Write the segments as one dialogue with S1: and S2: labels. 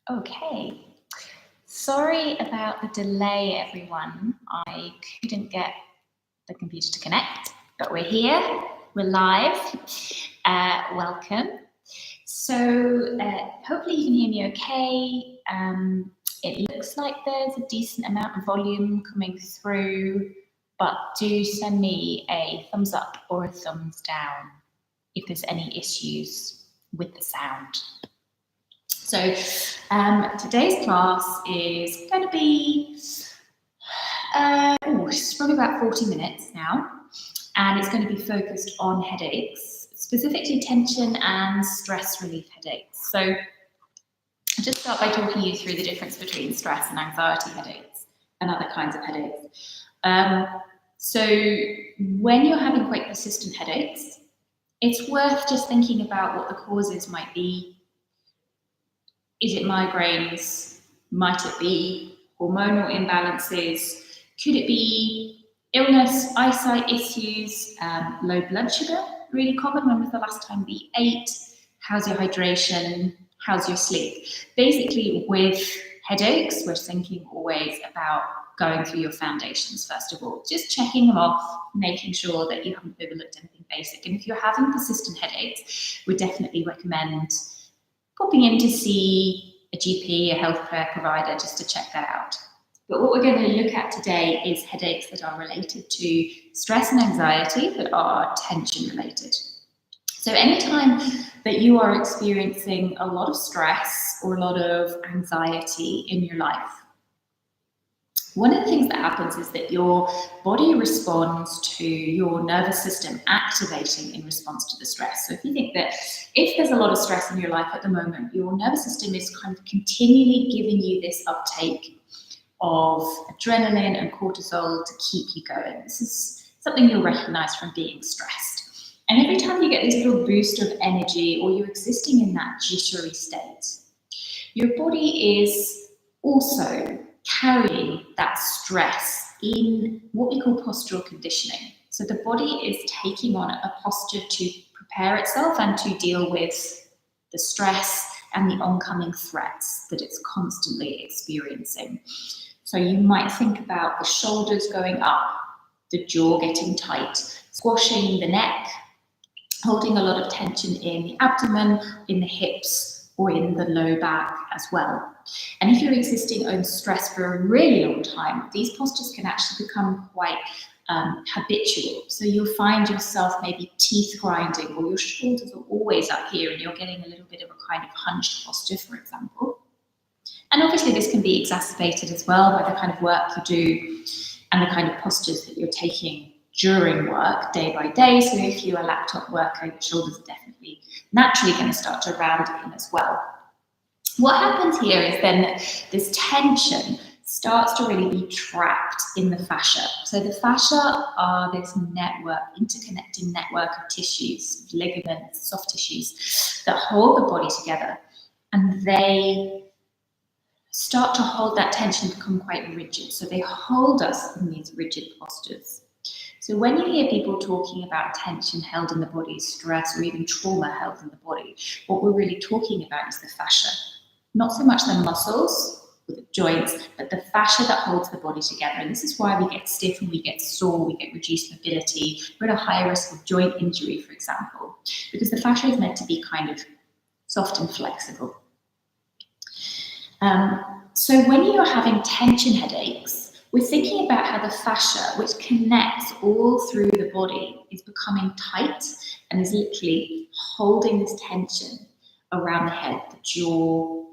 S1: Okay, sorry about the delay, everyone. I couldn't get the computer to connect, but we're here, we're live. Welcome. So hopefully you can hear me okay. It looks like there's a decent amount of volume coming through, but do send me a thumbs up or a thumbs down if there's any issues with the sound. So today's class is going to be it's probably about 40 minutes now, and it's going to be focused on headaches, specifically tension and stress relief headaches. So I'll just start by talking you through the difference between stress and anxiety headaches and other kinds of headaches. So when you're having quite persistent headaches, it's worth just thinking about what the causes might be. Is it migraines? Might it be hormonal imbalances? Could it be illness, eyesight issues, low blood sugar? Really common. When was the last time we ate? How's your hydration? How's your sleep? Basically, with headaches, we're thinking always about going through your foundations first of all, just checking them off, making sure that you haven't overlooked anything basic. And if you're having persistent headaches, we definitely recommend popping in to see a GP, a healthcare provider, just to check that out. But what we're going to look at today is headaches that are related to stress and anxiety that are tension related. So anytime that you are experiencing a lot of stress or a lot of anxiety in your life, one of the things that happens is that your body responds to your nervous system activating in response to the stress. So if you think that if there's a lot of stress in your life at the moment, your nervous system is kind of continually giving you this uptake of adrenaline and cortisol to keep you going. This is something you'll recognize from being stressed. And every time you get this little boost of energy or you're existing in that jittery state, your body is also carrying that stress in what we call postural conditioning. So the body is taking on a posture to prepare itself and to deal with the stress and the oncoming threats that it's constantly experiencing. So you might think about the shoulders going up, the jaw getting tight, squashing the neck, holding a lot of tension in the abdomen, in the hips, or in the low back as well. And if you're existing in stress for a really long time, these postures can actually become quite habitual. So you'll find yourself maybe teeth grinding, or your shoulders are always up here and you're getting a little bit of a kind of hunched posture, for example. And obviously this can be exacerbated as well by the kind of work you do and the kind of postures that you're taking during work, day by day. So if you're a laptop worker, your shoulders are definitely naturally going to start to round in as well. What happens here is then that this tension starts to really be trapped in the fascia. So the fascia are this network, interconnecting network of tissues, ligaments, soft tissues that hold the body together. And they start to hold that tension, become quite rigid. So they hold us in these rigid postures. So when you hear people talking about tension held in the body, stress, or even trauma held in the body, what we're really talking about is the fascia. Not so much the muscles or the joints, but the fascia that holds the body together. And this is why we get stiff and we get sore, we get reduced mobility. We're at a higher risk of joint injury, for example, because the fascia is meant to be kind of soft and flexible. So when you're having tension headaches, we're thinking about how the fascia, which connects all through the body, is becoming tight and is literally holding this tension around the head, the jaw,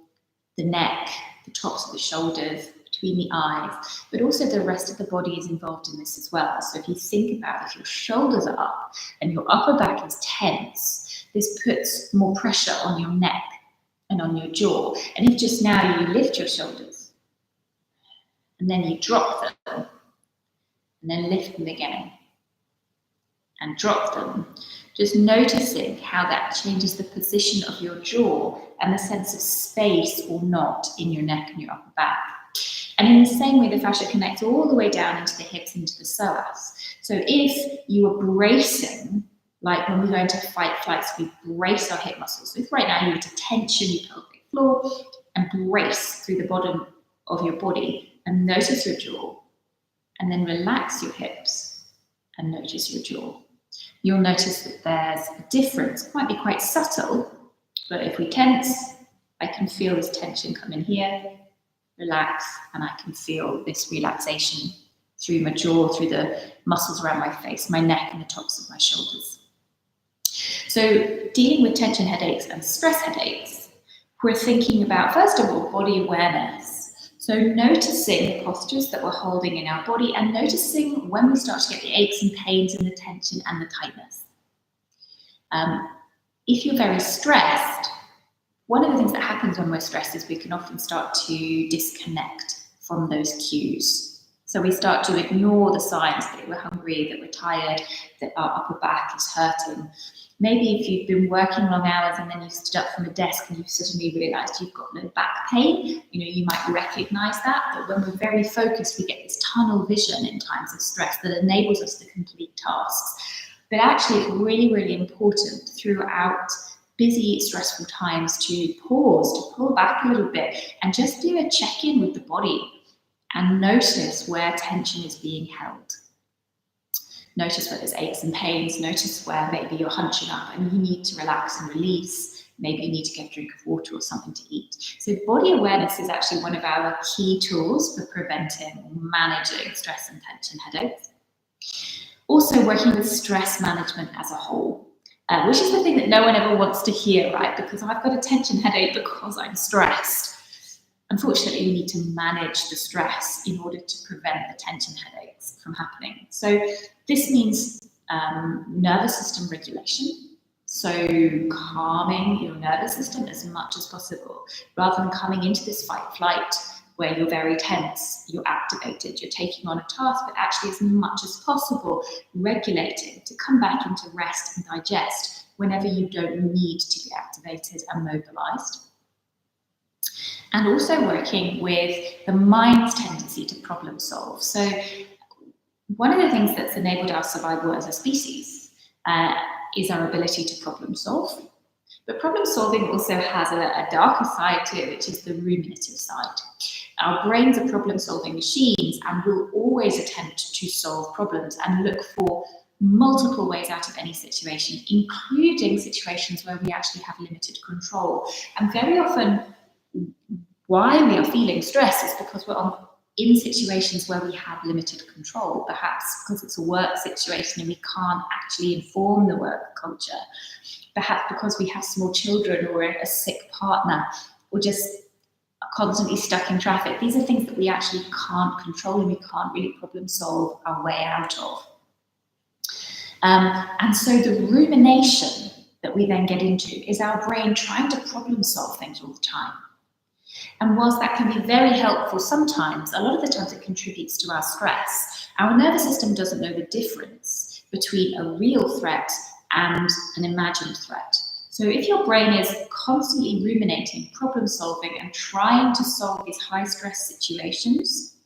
S1: the neck, the tops of the shoulders, between the eyes, but also the rest of the body is involved in this as well. So if you think about if your shoulders are up and your upper back is tense, this puts more pressure on your neck and on your jaw. And if just now you lift your shoulders and then you drop them and then lift them again and drop them, just noticing how that changes the position of your jaw and the sense of space or not in your neck and your upper back. And in the same way, the fascia connects all the way down into the hips, into the psoas. So if you are bracing, like when we go into fight flights, we brace our hip muscles. So if right now you were to tension your pelvic floor, and brace through the bottom of your body and notice your jaw, and then relax your hips and notice your jaw, you'll notice that there's a difference. It might be quite subtle, but if we tense, I can feel this tension come in here, relax, and I can feel this relaxation through my jaw, through the muscles around my face, my neck, and the tops of my shoulders. So dealing with tension headaches and stress headaches, we're thinking about, first of all, body awareness. So noticing the postures that we're holding in our body and noticing when we start to get the aches and pains and the tension and the tightness. If you're very stressed, one of the things that happens when we're stressed is we can often start to disconnect from those cues. So we start to ignore the signs that we're hungry, that we're tired, that our upper back is hurting. Maybe if you've been working long hours and then you stood up from a desk and you've suddenly realised you've got low back pain, you might recognise that. But when we're very focused, we get this tunnel vision in times of stress that enables us to complete tasks. But actually, it's really, really important throughout busy, stressful times to pause, to pull back a little bit and just do a check-in with the body and notice where tension is being held. Notice where there's aches and pains, notice where maybe you're hunching up and you need to relax and release. Maybe you need to get a drink of water or something to eat. So body awareness is actually one of our key tools for preventing or managing stress and tension headaches. Also working with stress management as a whole, which is the thing that no one ever wants to hear, right? Because I've got a tension headache because I'm stressed. Unfortunately, we need to manage the stress in order to prevent the tension headaches from happening. So this means nervous system regulation. So calming your nervous system as much as possible, rather than coming into this fight-flight where you're very tense, you're activated, you're taking on a task, but actually as much as possible, regulating to come back into rest and digest whenever you don't need to be activated and mobilized. And also working with the mind's tendency to problem solve. So one of the things that's enabled our survival as a species is our ability to problem solve. But problem solving also has a darker side to it, which is the ruminative side. Our brains are problem solving machines and will always attempt to solve problems and look for multiple ways out of any situation, including situations where we actually have limited control. And very often, why we are feeling stress is because we're in situations where we have limited control, perhaps because it's a work situation and we can't actually inform the work culture, perhaps because we have small children or a sick partner, or just are constantly stuck in traffic. These are things that we actually can't control and we can't really problem solve our way out of. And so the rumination that we then get into is our brain trying to problem solve things all the time. And whilst that can be very helpful sometimes, a lot of the times it contributes to our stress. Our nervous system doesn't know the difference between a real threat and an imagined threat. So if your brain is constantly ruminating, problem solving, and trying to solve these high stress situations,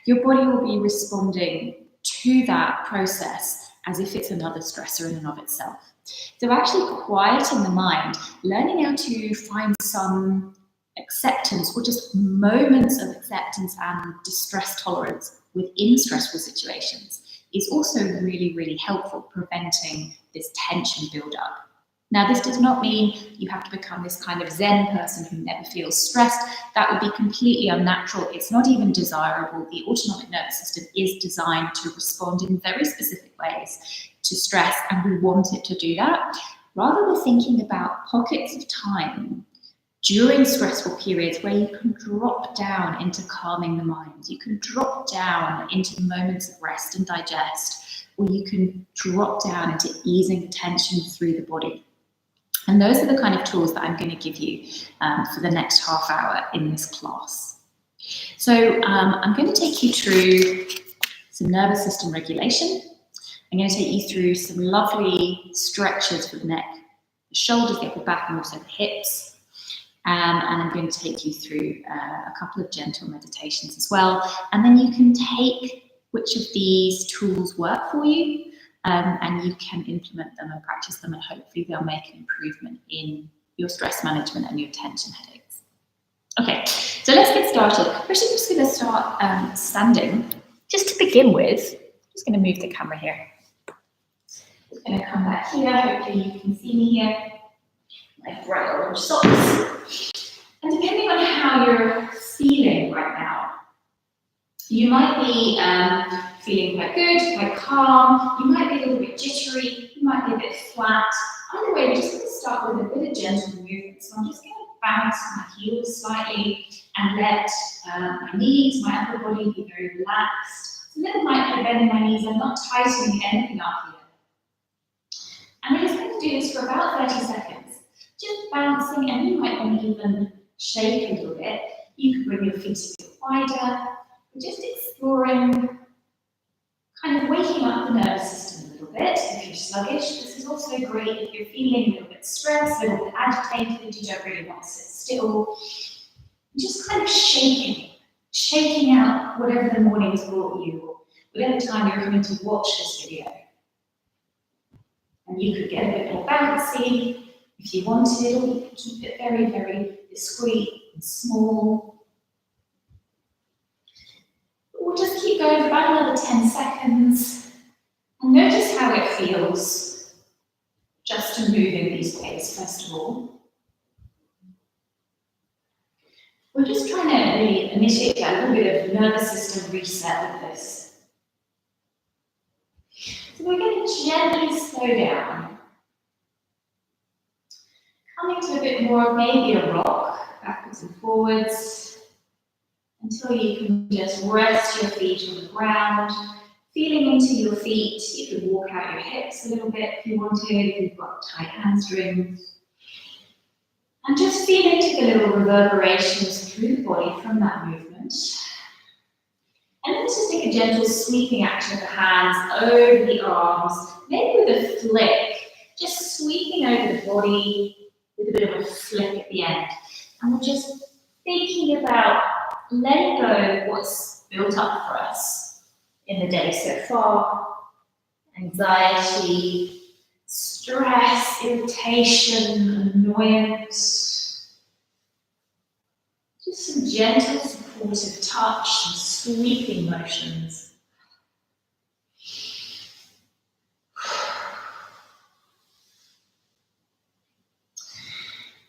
S1: your body will be responding to that process as if it's another stressor in and of itself. So actually quieting the mind, learning how to find some acceptance or just moments of acceptance and distress tolerance within stressful situations is also really, really helpful, preventing this tension build-up. Now, this does not mean you have to become this kind of Zen person who never feels stressed. That would be completely unnatural. It's not even desirable. The autonomic nervous system is designed to respond in very specific ways to stress, and we want it to do that. Rather, we're thinking about pockets of time during stressful periods where you can drop down into calming the mind. You can drop down into moments of rest and digest, or you can drop down into easing the tension through the body. And those are the kind of tools that I'm going to give you for the next half hour in this class. So I'm going to take you through some nervous system regulation. I'm going to take you through some lovely stretches for the neck, the shoulders, the upper back, and also the hips. And I'm going to take you through a couple of gentle meditations as well. And then you can take which of these tools work for you, and you can implement them and practice them, and hopefully they'll make an improvement in your stress management and your tension headaches. Okay, started, we're actually just going to start standing. Just to begin with, I'm just going to move the camera here. Just going to come back here. Hopefully you can see me here. My bright orange socks. And depending on how you're feeling right now, you might be feeling quite good, quite calm. You might be a little bit jittery. You might be a bit flat. Either way, we're just going to start with a bit of gentle movement. So I'm just going to bounce my heels slightly and let my knees, my upper body be very relaxed. It's a little micro bend in my knees. I'm not tightening anything up here. And we're just going to do this for about 30 seconds. Just bouncing, and you might want to even shake a little bit. You can bring your feet a bit wider. We're just exploring, kind of waking up the nervous system a little bit. If you're sluggish, this is also great if you're feeling a little bit stressed, a little bit agitated, you don't really want to sit still. Just kind of shaking out whatever the morning has brought you, or whatever time you're coming to watch this video. And you could get a bit more bouncy if you wanted, or you could keep it very, very discreet and small. We'll just keep going for about another 10 seconds and notice how it feels just to move in these ways, first of all. We're just trying to really initiate a little bit of nervous system reset with this. So we're going to gently slow down, coming to a bit more of maybe a rock, backwards and forwards, until you can just rest your feet on the ground, feeling into your feet. You can walk out your hips a little bit if you want to, if you've got tight hamstrings. And just feeling to the little reverberations through the body from that movement. And then just take a gentle sweeping action of the hands over the arms, maybe with a flick, just sweeping over the body with a bit of a flick at the end. And we're just thinking about letting go of what's built up for us in the day so far. Anxiety, stress, irritation, annoyance. Just some gentle supportive touch, some sweeping motions.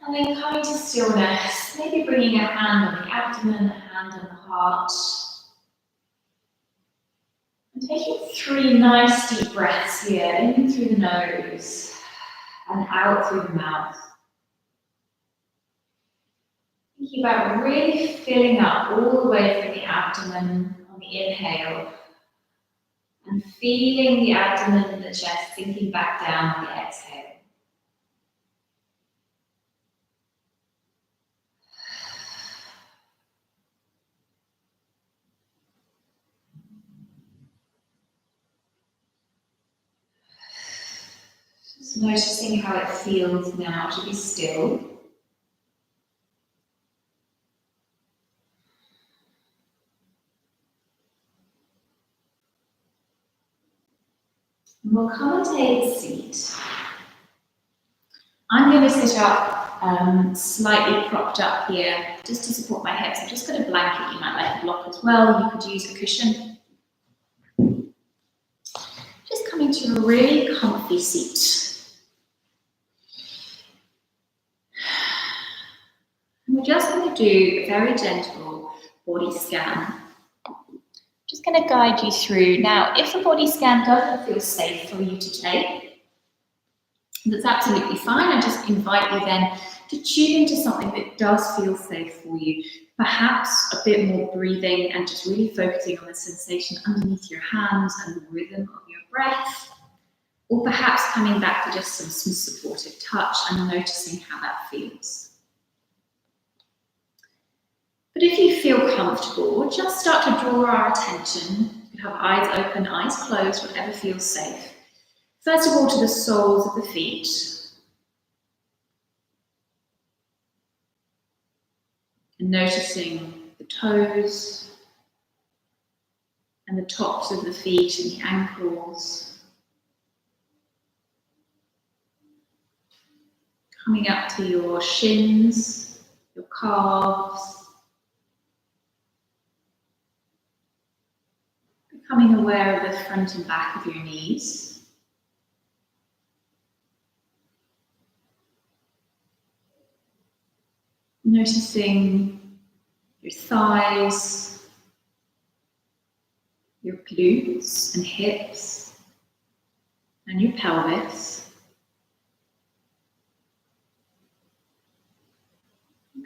S1: And then coming to stillness, maybe bringing a hand on the abdomen, a hand on the heart. And taking 3 nice deep breaths here, in through the nose and out through the mouth. Thinking about really filling up all the way from the abdomen on the inhale and feeling the abdomen and the chest sinking back down on the exhale. Just noticing how it feels now to be still. And we'll come and take a seat. I'm going to sit up slightly propped up here just to support my hips. I've just got a blanket you might like to block as well. You could use a cushion. Just coming to a really comfy seat. And we're just going to do a very gentle body scan. Just going to guide you through. Now, if the body scan doesn't feel safe for you to take, that's absolutely fine. I just invite you then to tune into something that does feel safe for you. Perhaps a bit more breathing and just really focusing on the sensation underneath your hands and the rhythm of your breath. Or perhaps coming back to just some supportive touch and noticing how that feels. But if you feel comfortable, we'll just start to draw our attention. You can have eyes open, eyes closed, whatever feels safe. First of all, to the soles of the feet. And noticing the toes and the tops of the feet and the ankles. Coming up to your shins, your calves, becoming aware of the front and back of your knees. Noticing your thighs, your glutes and hips, and your pelvis.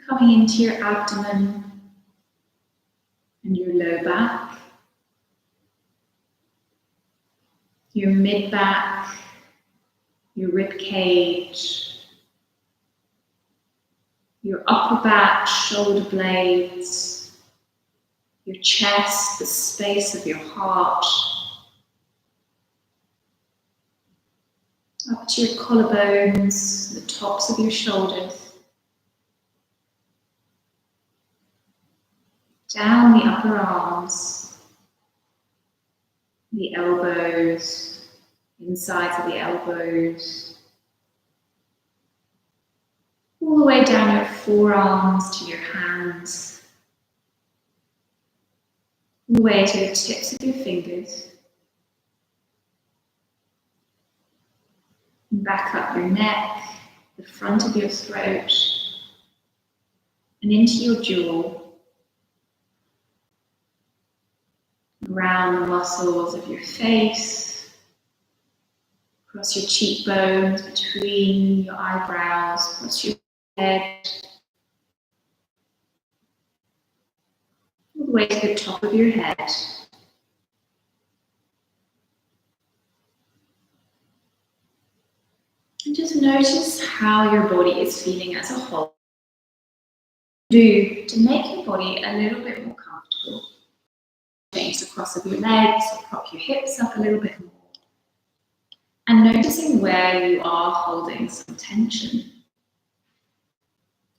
S1: Coming into your abdomen and your low back, your mid back, your rib cage, your upper back, shoulder blades, your chest, the space of your heart, up to your collarbones, the tops of your shoulders, down the upper arms, the elbows, insides of the elbows, all the way down your forearms to your hands, all the way to the tips of your fingers, and back up your neck, the front of your throat, and into your jaw, around the muscles of your face, across your cheekbones, between your eyebrows, across your head, all the way to the top of your head. And just notice how your body is feeling as a whole. Do to make your body a little bit more comfortable. Change the cross of your legs, or prop your hips up a little bit more. And noticing where you are holding some tension.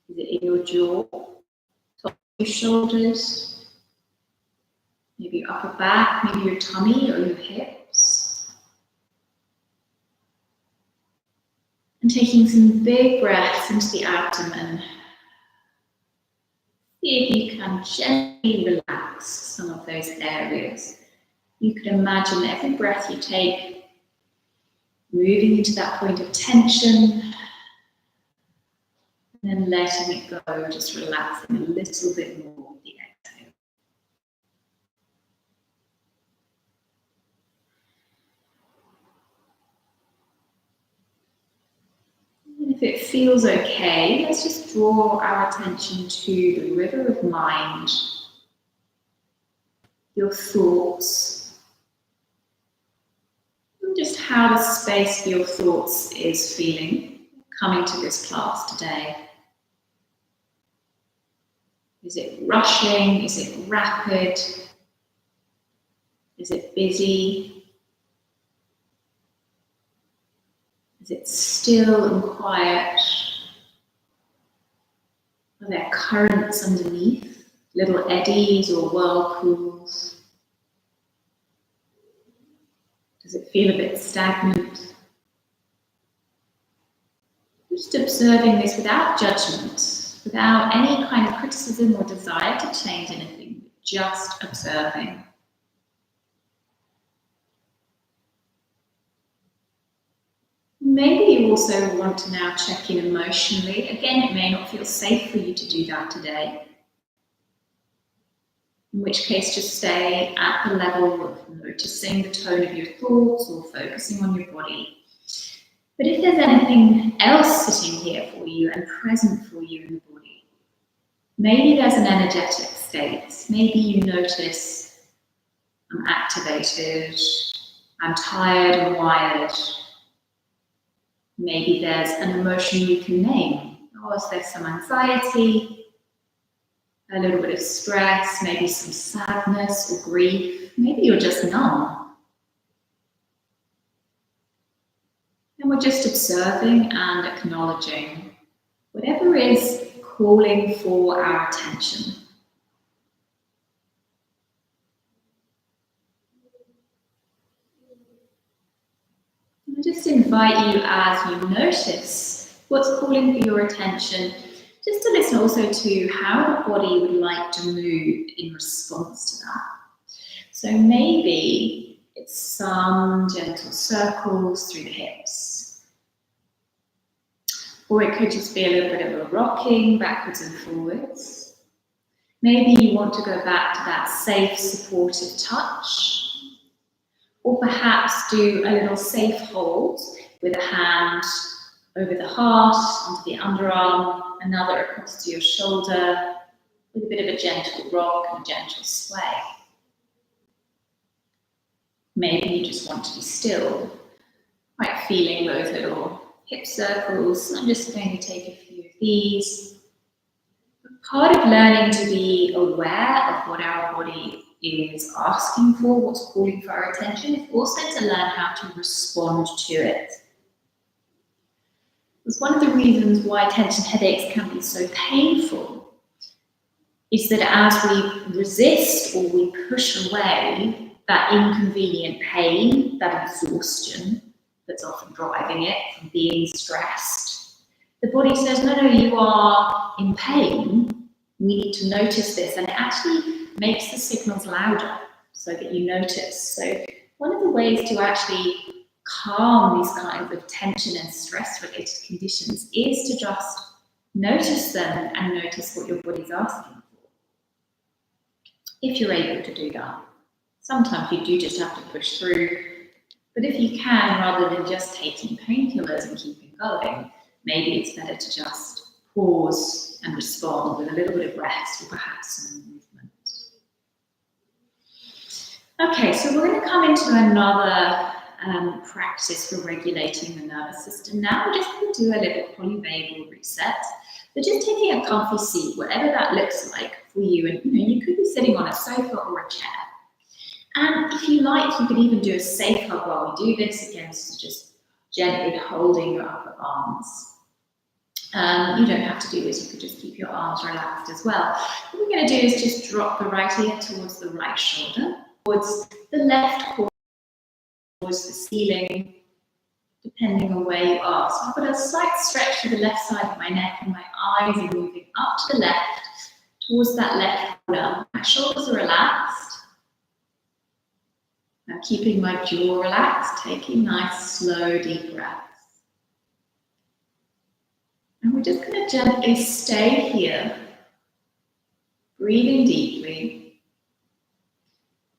S1: Is it in your jaw, top of your shoulders, maybe your upper back, maybe your tummy or your hips? And taking some big breaths into the abdomen. See if you can gently relax some of those areas. You could imagine every breath you take moving into that point of tension, and then letting it go, just relaxing a little bit more with the exhale. And if it feels okay, let's just draw our attention to the river of mind, your thoughts, and just how the space for your thoughts is feeling coming to this class today. Is it rushing? Is it rapid? Is it busy? Is it still and quiet? Are there currents underneath, little eddies or whirlpools? Does it feel a bit stagnant? Just observing this without judgment, without any kind of criticism or desire to change anything, just observing. Maybe you also want to now check in emotionally. Again, it may not feel safe for you to do that today. In which case, just stay at the level of noticing the tone of your thoughts or focusing on your body. But if there's anything else sitting here for you and present for you in the body, maybe there's an energetic state. Maybe you notice, I'm activated, I'm tired and wired. Maybe there's an emotion you can name. Or is there some anxiety, a little bit of stress, maybe some sadness or grief? Maybe you're just numb. And we're just observing and acknowledging whatever is calling for our attention. I just invite you, as you notice what's calling for your attention, just to listen also to how the body would like to move in response to that. So maybe it's some gentle circles through the hips. Or it could just be a little bit of a rocking backwards and forwards. Maybe you want to go back to that safe, supportive touch. Or perhaps do a little safe hold with a hand over the heart, onto the underarm, another across to your shoulder, with a bit of a gentle rock and a gentle sway. Maybe you just want to be still, like feeling those little hip circles. I'm just going to take a few of these. Part of learning to be aware of what our body is asking for, what's calling for our attention, is also to learn how to respond to it. It's one of the reasons why tension headaches can be so painful, is that as we resist or we push away that inconvenient pain, that exhaustion that's often driving it from being stressed, the body says, no, you are in pain. We need to notice this, and it actually makes the signals louder so that you notice. So one of the ways to actually calm these kinds of tension and stress-related conditions is to just notice them and notice what your body's asking for. If you're able to do that. Sometimes you do just have to push through, but if you can, rather than just taking painkillers and keeping going, maybe it's better to just pause and respond with a little bit of rest or perhaps some movement. Okay, so we're going to come into another practice for regulating the nervous system now. We're just going to do a little polyvagal reset. So just taking a comfy seat, whatever that looks like for you, and you could be sitting on a sofa or a chair. And if you like, you could even do a safe hug while we do this, again, so just gently holding your upper arms. You don't have to do this, you could just keep your arms relaxed as well. What we're going to do is just drop the right ear towards the right shoulder, towards the left corner, towards the ceiling, depending on where you are. So I've got a slight stretch to the left side of my neck, and my eyes are moving up to the left, towards that left corner. My shoulders are relaxed. Now keeping my jaw relaxed, taking nice, slow, deep breaths. And we're just going to gently stay here, breathing deeply,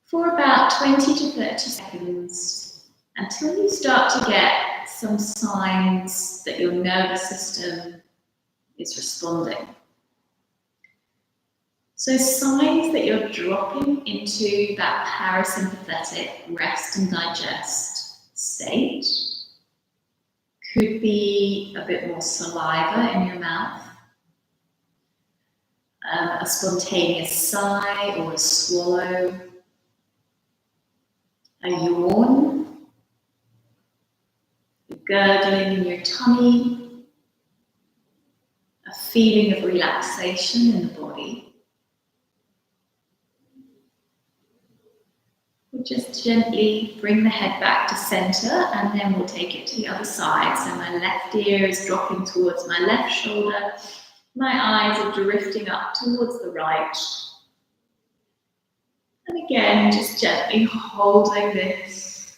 S1: for about 20 to 30 seconds, until you start to get some signs that your nervous system is responding. So signs that you're dropping into that parasympathetic rest and digest state. Could be a bit more saliva in your mouth, a spontaneous sigh or a swallow, a yawn, a gurgling in your tummy, a feeling of relaxation in the body. We'll just gently bring the head back to center, and then we'll take it to the other side. So my left ear is dropping towards my left shoulder. My eyes are drifting up towards the right. And again, just gently holding this.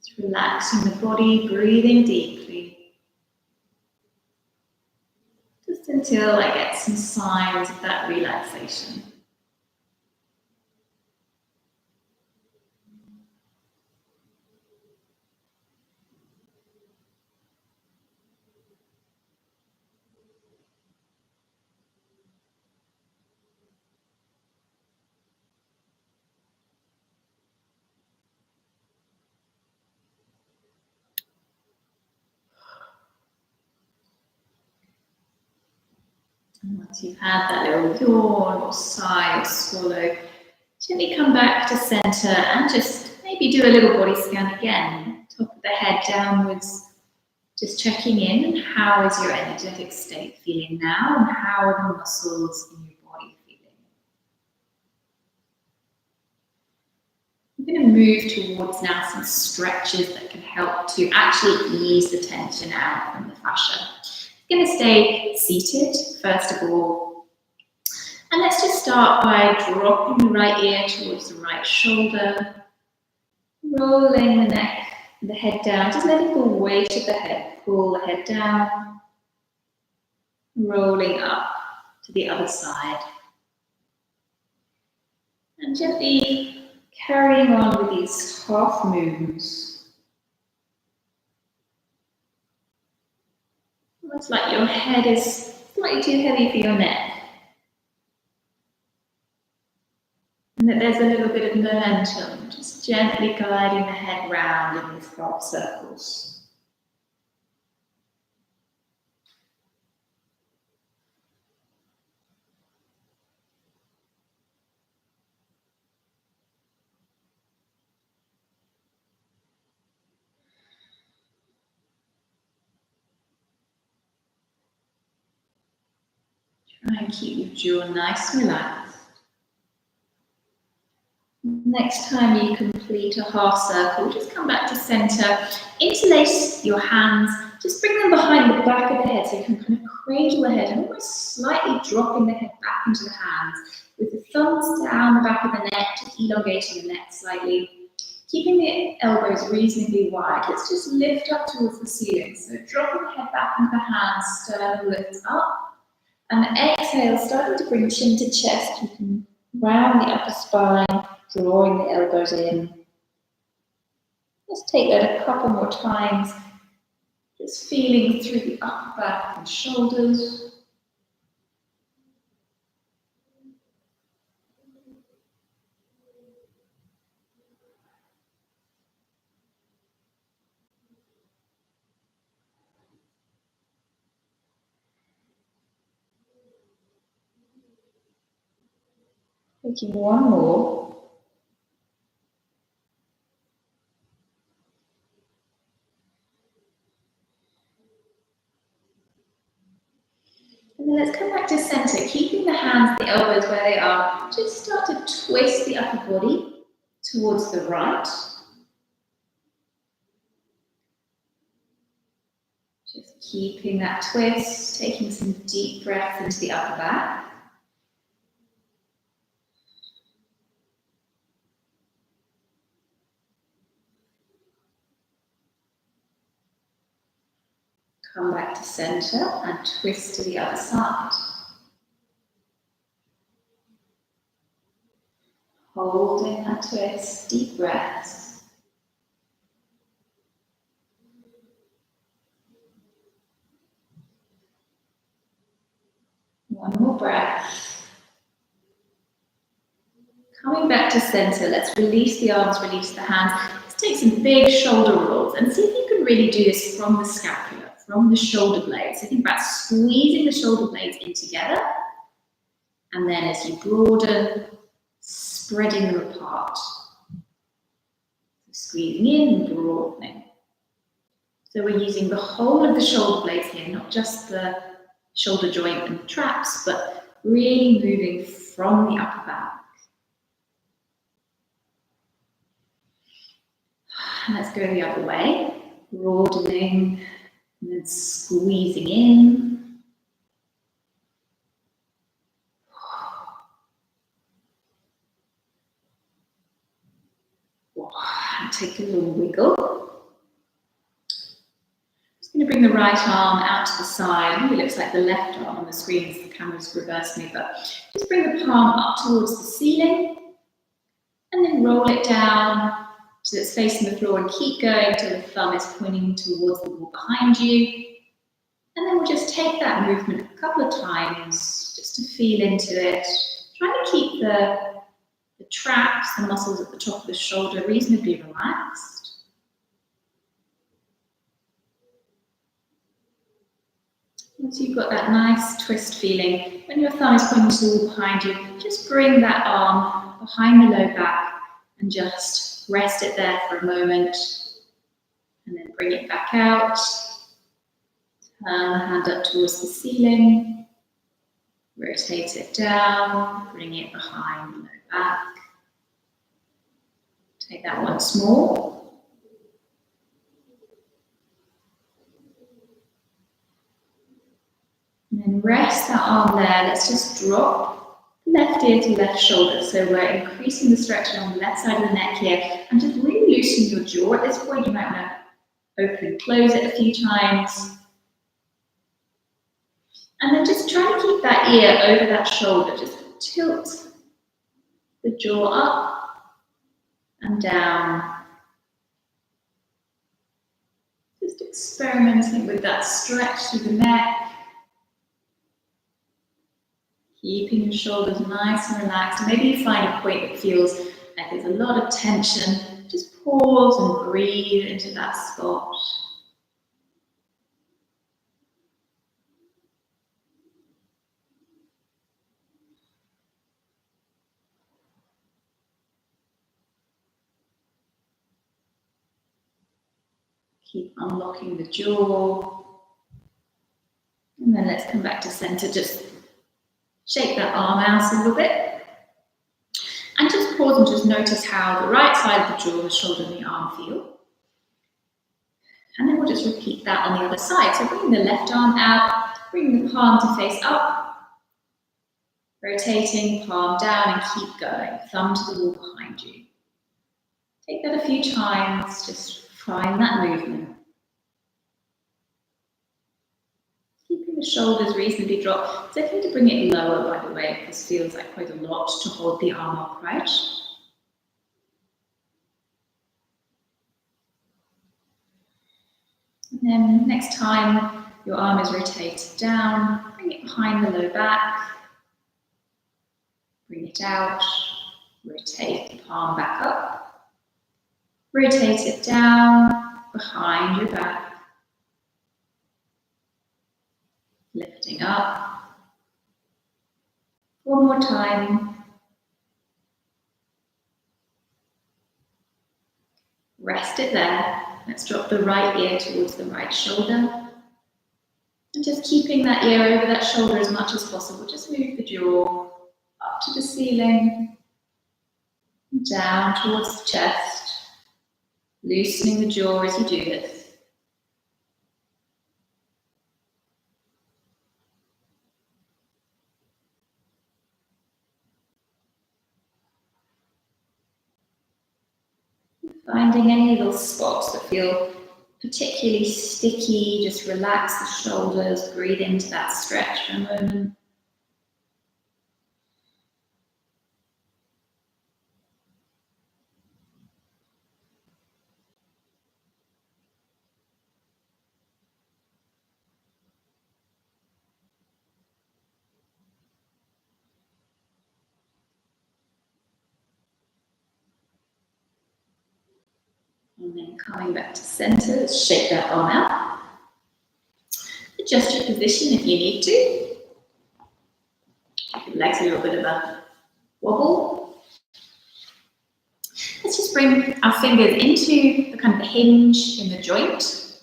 S1: Just relaxing the body, breathing deeply. Just until I get some signs of that relaxation. And once you've had that little yawn or sigh or swallow, gently come back to center and just maybe do a little body scan again. Top of the head downwards, just checking in. And how is your energetic state feeling now? And how are the muscles in your body feeling? I'm going to move towards now some stretches that can help to actually ease the tension out from the fascia. Going to stay seated, first of all. And let's just start by dropping the right ear towards the right shoulder, rolling the neck, the head down, just letting the weight of the head pull the head down, rolling up to the other side. And gently carrying on with these half moons. Almost like your head is slightly too heavy for your neck. And that there's a little bit of momentum, just gently guiding the head round in these half circles. Try and keep your jaw nice and relaxed. Next time you complete a half circle, just come back to center, interlace your hands, just bring them behind the back of the head so you can kind of cradle the head and almost slightly dropping the head back into the hands with the thumbs down the back of the neck, just elongating the neck slightly, keeping the elbows reasonably wide. Let's just lift up towards the ceiling. So dropping the head back into the hands, sternum lifts up, and exhale, starting to bring chin to chest. You can round the upper spine, drawing the elbows in. Let's take that a couple more times. Just feeling through the upper back and shoulders. Taking one more. And then let's come back to center, keeping the hands, the elbows where they are. Just start to twist the upper body towards the right. Just keeping that twist, taking some deep breaths into the upper back. Come back to center and twist to the other side. Holding that twist, deep breaths. One more breath. Coming back to center, let's release the arms, release the hands. Let's take some big shoulder rolls and see if you can really do this from the scapula, from the shoulder blades. So think about squeezing the shoulder blades in together. And then as you broaden, spreading them apart. Squeezing in and broadening. So we're using the whole of the shoulder blades here, not just the shoulder joint and traps, but really moving from the upper back. And let's go the other way, broadening and then squeezing in. And take a little wiggle. Just going to bring the right arm out to the side. Maybe it looks like the left arm on the screen as the camera's reversed me, but just bring the palm up towards the ceiling and then roll it down so it's facing the floor and keep going till the thumb is pointing towards the wall behind you. And then we'll just take that movement a couple of times just to feel into it. Trying to keep the traps, the muscles at the top of the shoulder reasonably relaxed. Once you've got that nice twist feeling, when your thumb is pointing to the wall behind you, just bring that arm behind the low back and just rest it there for a moment. And then bring it back out. Turn the hand up towards the ceiling. Rotate it down, bring it behind the low back. Take that once more. And then rest that arm there. Let's just drop the left ear to left shoulder. So we're increasing the stretch along the left side of the neck here and just really loosening your jaw. At this point, you might want to open and close it a few times. And then just try to keep that ear over that shoulder. Just tilt the jaw up and down. Just experimenting with that stretch through the neck. Keeping your shoulders nice and relaxed. Maybe you find a point that feels like there's a lot of tension. Just pause and breathe into that spot. Keep unlocking the jaw. And then let's come back to center. Just shake that arm out a little bit. And just pause and just notice how the right side of the jaw, the shoulder and the arm feel. And then we'll just repeat that on the other side. So bring the left arm out, bring the palm to face up. Rotating, palm down and keep going. Thumb to the wall behind you. Take that a few times, just find that movement. Keeping the shoulders reasonably dropped. It's okay to bring it lower, by the way, if this feels like quite a lot to hold the arm upright. And then next time your arm is rotated down, bring it behind the low back. Bring it out. Rotate the palm back up. Rotate it down, behind your back. Lifting up. One more time. Rest it there. Let's drop the right ear towards the right shoulder. And just keeping that ear over that shoulder as much as possible. Just move the jaw up to the ceiling. Down towards the chest. Loosening the jaw as you do this. Finding any little spots that feel particularly sticky, just relax the shoulders, breathe into that stretch for a moment. And then coming back to center, let's shake that arm out. Adjust your position if you need to. Give the legs a little bit of a wobble. Let's just bring our fingers into the kind of the hinge in the joint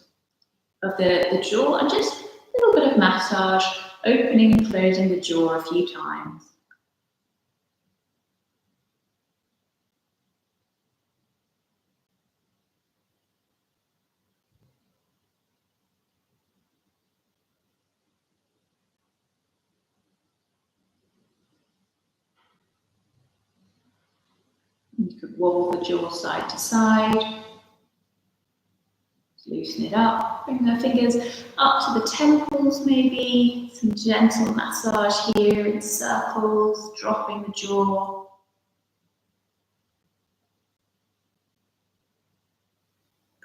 S1: of the jaw and just a little bit of massage, opening and closing the jaw a few times. You could wobble the jaw side to side. Loosen it up. Bring the fingers up to the temples maybe. Some gentle massage here in circles, dropping the jaw.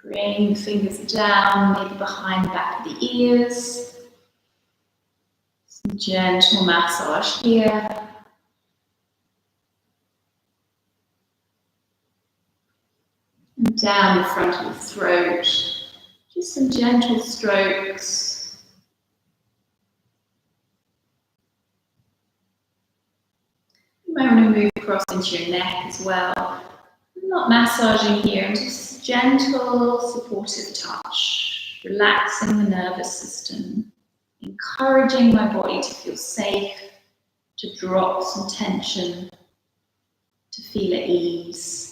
S1: Bring the fingers down, maybe behind the back of the ears. Some gentle massage here. And down the front of the throat. Just some gentle strokes. You might want to move across into your neck as well. I'm not massaging here, I'm just gentle, supportive touch, relaxing the nervous system, encouraging my body to feel safe, to drop some tension, to feel at ease.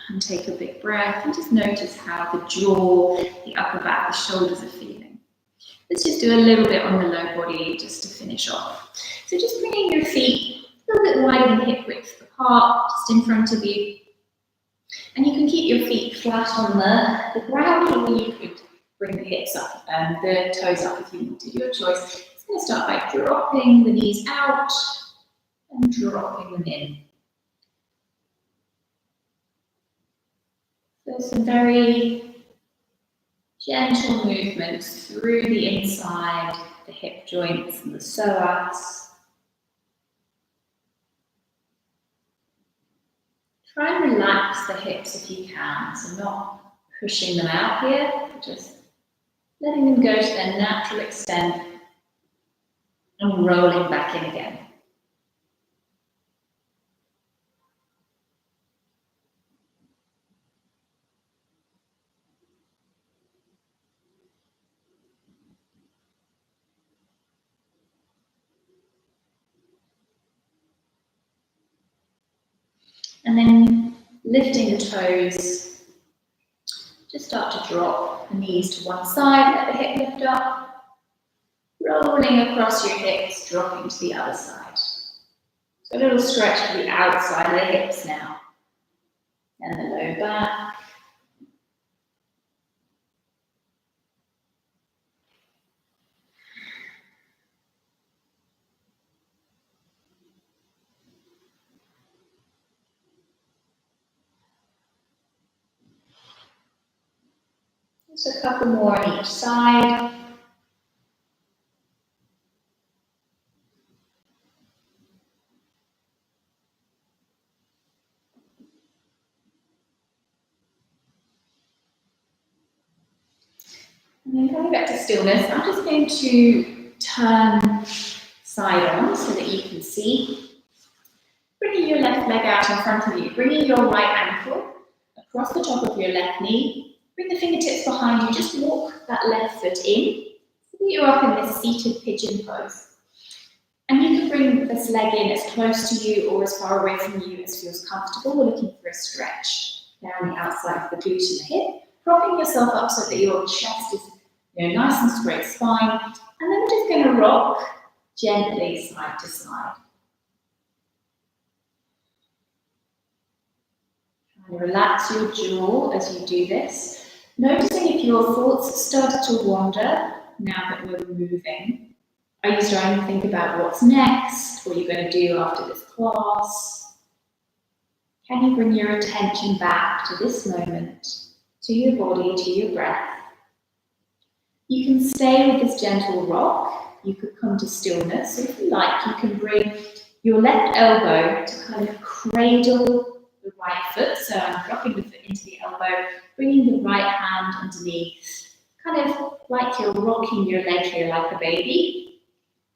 S1: And take a big breath and just notice how the jaw, the upper back, the shoulders are feeling. Let's just do a little bit on the low body just to finish off. So just bringing your feet a little bit wider than hip width apart, just in front of you. And you can keep your feet flat on the ground, or you could bring the hips up and the toes up if you wanted, your choice. It's going to start by dropping the knees out and dropping them in. So some very gentle movements through the inside, the hip joints and the psoas. Try and relax the hips if you can, so not pushing them out here, just letting them go to their natural extent and rolling back in again. And then lifting the toes, just start to drop the knees to one side, let the hip lift up, rolling across your hips, dropping to the other side. So a little stretch to the outside of the hips now, and the low back. Just a couple more on each side. And then coming back to stillness, I'm just going to turn side on so that you can see. Bringing your left leg out in front of you, bringing your right ankle across the top of your left knee. Bring the fingertips behind you, just walk that left foot in so that you're up in this seated pigeon pose. And you can bring this leg in as close to you or as far away from you as feels comfortable. We're looking for a stretch down the outside of the glute and the hip, propping yourself up so that your chest is nice and straight spine. And then we're just going to rock gently side to side. Relax your jaw as you do this, noticing if your thoughts start to wander now that we're moving. Are you starting to think about what's next, what you're going to do after this class? Can you bring your attention back to this moment, to your body, to your breath? You can stay with this gentle rock. You could come to stillness. So if you like, you can bring your left elbow to kind of cradle the right foot, so I'm dropping the foot into the elbow, bringing the right hand underneath, kind of like you're rocking your leg here like a baby,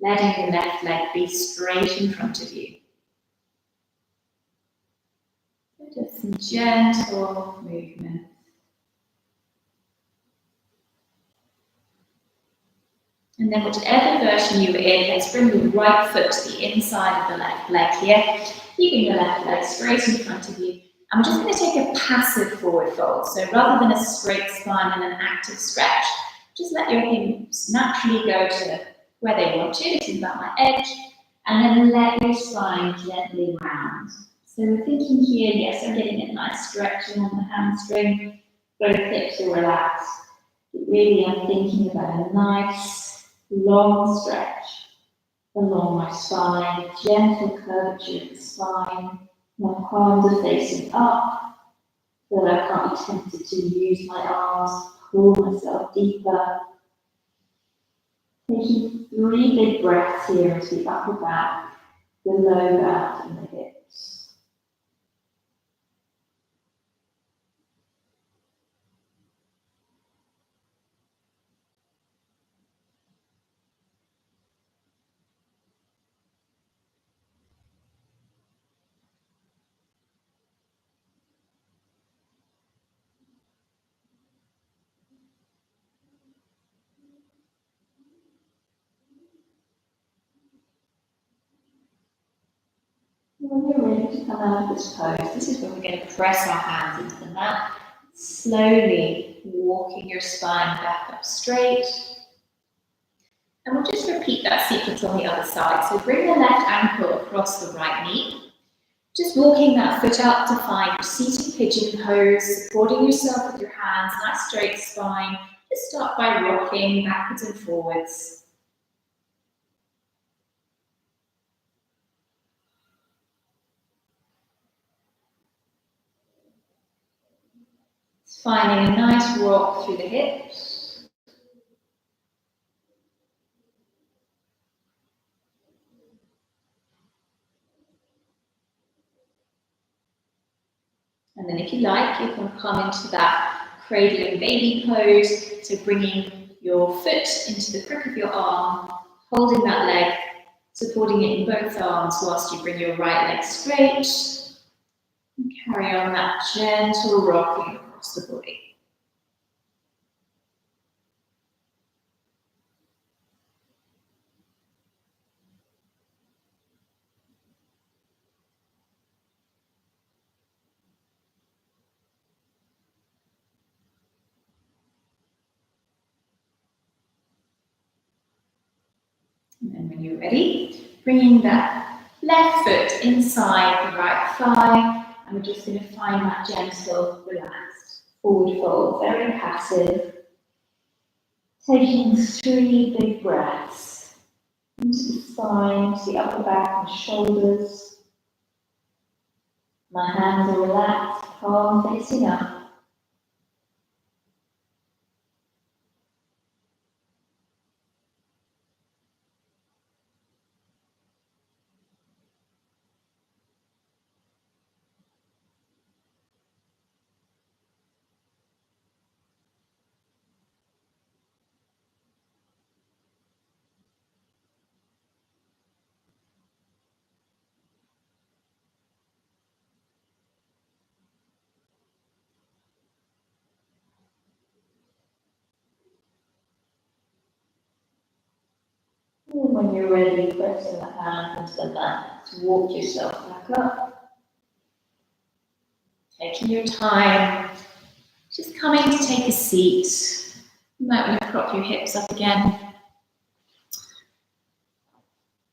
S1: letting the left leg be straight in front of you. Just some gentle movement. And then whichever version you're in, let's bring the right foot to the inside of the left leg here, keeping the left leg straight in front of you. And we're just going to take a passive forward fold. So rather than a straight spine and an active stretch, just let your hips naturally go to where they want to. This is about my edge. And then let your spine gently round. So we're thinking here, yes, I'm getting a nice stretching on the hamstring. Both hips are relaxed. But really, I'm thinking about a nice long stretch along my spine, gentle curvature of the spine. My palms are facing up, so that I can't be tempted to use my arms, pull myself deeper. Taking 3 big breaths here into the upper back, the low back, and the hips. When you're ready to come out of this pose, this is where we're going to press our hands into the mat, slowly walking your spine back up straight. And we'll just repeat that sequence on the other side. So bring the left ankle across the right knee. Just walking that foot up to find your seated pigeon pose, supporting yourself with your hands, nice straight spine. Just start by rocking backwards and forwards. Finding a nice rock through the hips. And then if you like, you can come into that cradling baby pose. So bringing your foot into the crook of your arm, holding that leg, supporting it in both arms whilst you bring your right leg straight. And carry on that gentle rocking across the body. And then when you're ready, bringing that left foot inside the right thigh, and we're just going to find that gentle, relaxed forward fold, very passive. Taking 3 big breaths into the spine, to the upper back and shoulders. My hands are relaxed, palm facing up. And when you're ready, pressing the hand into the mat to walk yourself back up. Taking your time, just coming to take a seat. You might want to prop your hips up again.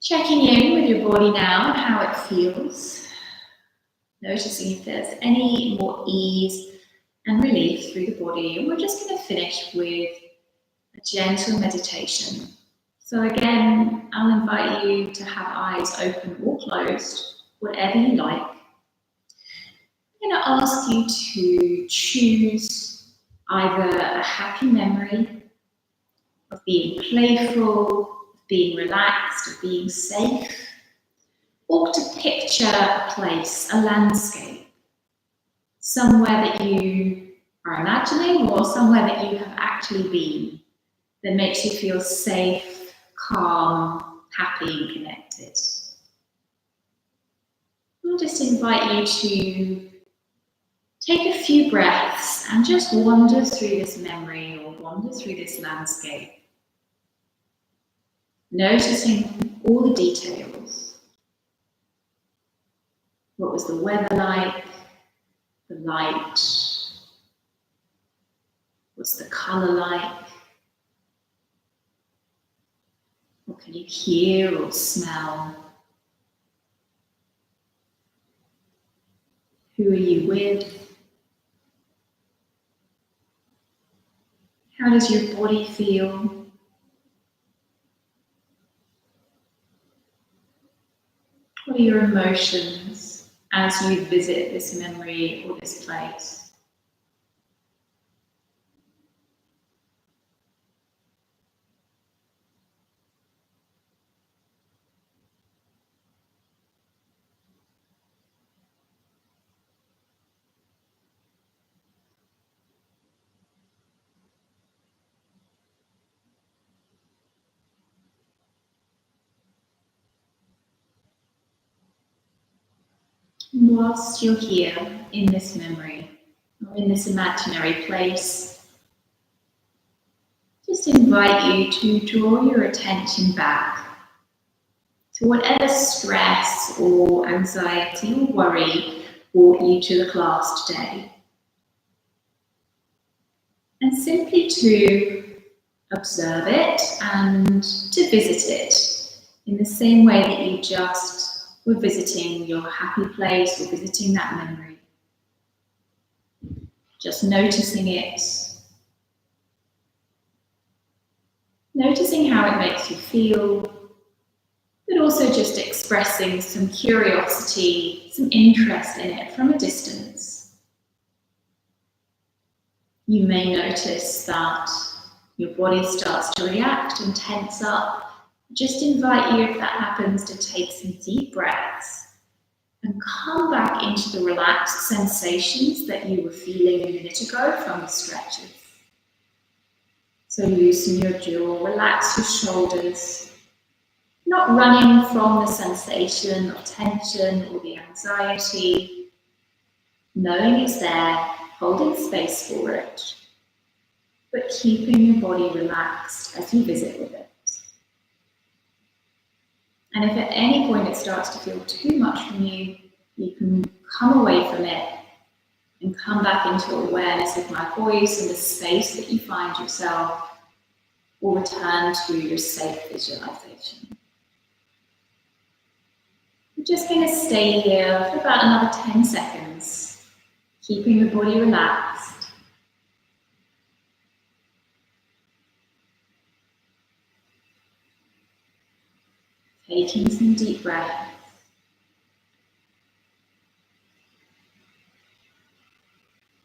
S1: Checking in with your body now, how it feels. Noticing if there's any more ease and relief through the body. And we're just going to finish with a gentle meditation. So again, I'll invite you to have eyes open or closed, whatever you like. I'm going to ask you to choose either a happy memory of being playful, of being relaxed, of being safe, or to picture a place, a landscape, somewhere that you are imagining or somewhere that you have actually been that makes you feel safe, calm, happy and connected. I'll just invite you to take a few breaths and just wander through this memory or wander through this landscape, noticing all the details. What was the weather like? The light? What's the colour like? What can you hear or smell? Who are you with? How does your body feel? What are your emotions as you visit this memory or this place? Whilst you're here in this memory or in this imaginary place, just invite you to draw your attention back So whatever stress or anxiety or worry brought you to the class today. And simply to observe it and to visit it in the same way that you just were visiting your happy place or visiting that memory. Just noticing it. Noticing how it makes you feel, but also just expressing some curiosity, some interest in it from a distance. You may notice that your body starts to react and tense up. Just invite you, if that happens, to take some deep breaths and come back into the relaxed sensations that you were feeling a minute ago from the stretches. So loosen your jaw, relax your shoulders, not running from the sensation or tension or the anxiety, knowing it's there, holding space for it, but keeping your body relaxed as you visit with it. And if at any point it starts to feel too much from you, you can come away from it and come back into awareness of my voice and the space that you find yourself, or return to your safe visualization. We're just going to stay here for about another 10 seconds, keeping the body relaxed. Taking some deep breaths.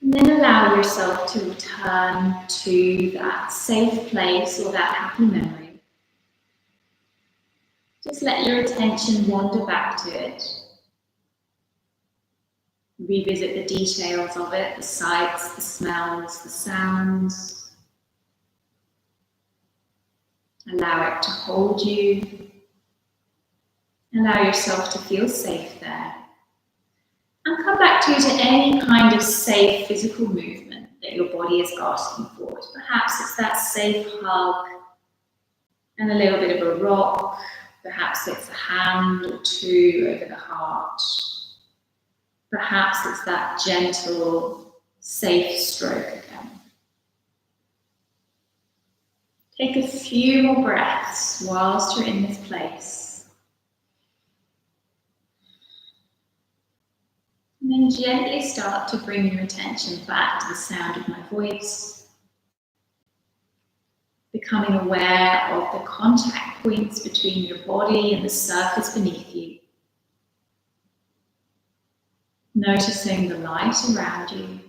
S1: And then allow yourself to return to that safe place or that happy memory. Just let your attention wander back to it. Revisit the details of it, the sights, the smells, the sounds. Allow it to hold you. Allow yourself to feel safe there. And come back to any kind of safe physical movement that your body is asking for. Perhaps it's that safe hug and a little bit of a rock. Perhaps it's a hand or two over the heart. Perhaps it's that gentle, safe stroke again. Take a few more breaths whilst you're in this place. And then gently start to bring your attention back to the sound of my voice. Becoming aware of the contact points between your body and the surface beneath you. Noticing the light around you.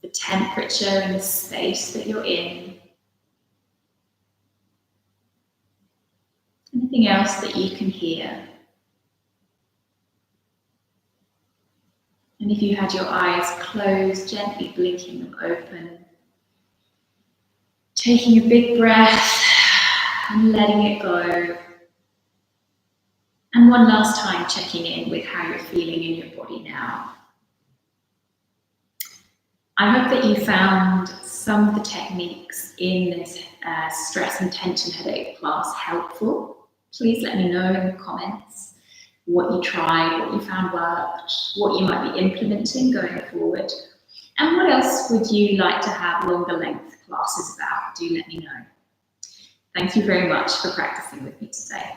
S1: The temperature in the space that you're in. Anything else that you can hear. And if you had your eyes closed, gently blinking them open. Taking a big breath and letting it go. And one last time checking in with how you're feeling in your body now. I hope that you found some of the techniques in this stress and tension headache class helpful. Please let me know in the comments what you tried, what you found worked, what you might be implementing going forward, and what else would you like to have longer length classes about. Do let me know. Thank you very much for practicing with me today.